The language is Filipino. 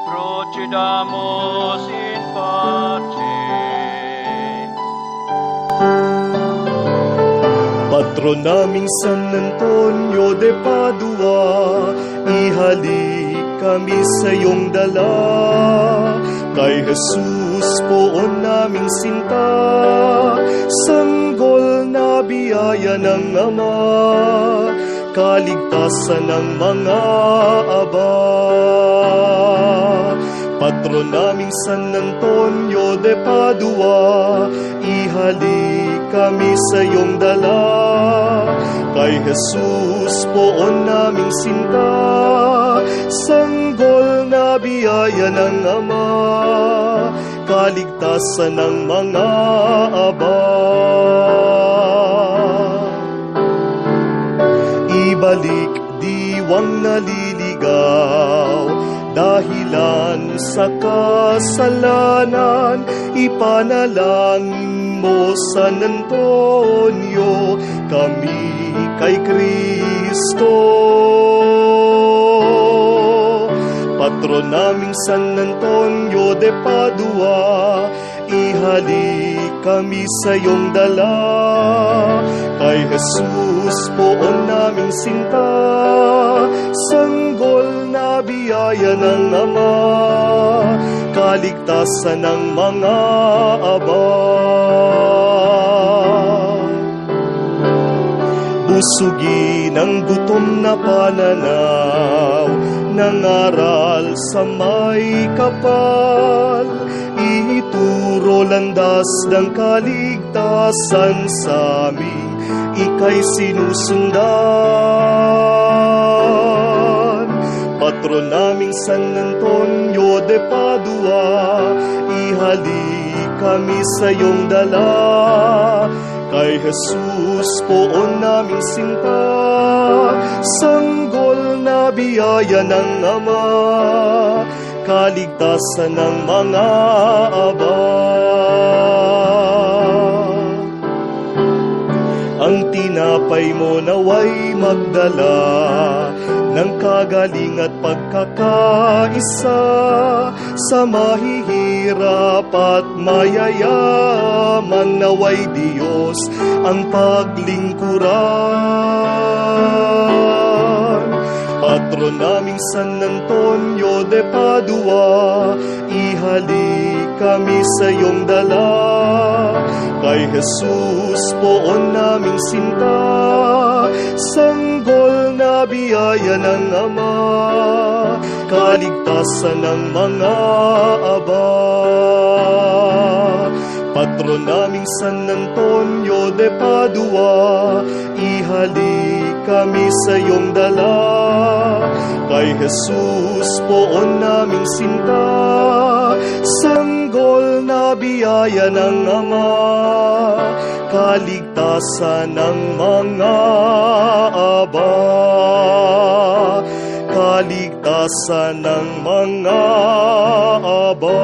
Procediamus in pace. Patron naming San Antonio de Padua, ihalik kami sa iyong dala. Kay Jesus poon naming sinta, sanggol na biyaya ng Ama, kaligtasan ng mga aba. Patron naming San Antonio de Padua, ihalik kami sa iyong dala. Kay Jesus poon naming sinta, sanggol na biyaya ng Ama, kaligtasan ng mga aba. Ibalik diwang naliligaw, dahilan sa kasalanan, ipanalangin mo San Antonio, kami kay Kristo. Patron naming San Antonio de Padua, ihalik kami sa iyong dala. Kay Jesus poon naming sinta, sanggol na biyaya ng Ama, kaligtasan ng mga aba. Busugin ang gutom na pananaw, nangaral sa may kapal, ituro landas ng kaligtasan sa amin, ika'y sinusundan. Patron naming San Antonio de Padua, ihalik kami sa iyong dala. Kay Jesus poon naming sinta, sanggol na biyaya ng Ama, kaligtasan ng mga aba. Ang tinapay mo naway magdala ng kagaling at pagkakaisa, sa mahihirap at mayayaman, naway Diyos ang paglingkuran. Patron naming San Antonio de Padua, ihalik kami sa iyong dala. Kay Jesus poon naming sinta, sanggol na biyaya ng Ama, kaligtasan ng mga aba. Patron naming San Antonio de Padua, ihalik kami sa iyong dala. Kay Jesus poon naming sinta, sanggol na biyaya ng Ama, kaligtasan ng mga aba, kaligtasan ng mga aba.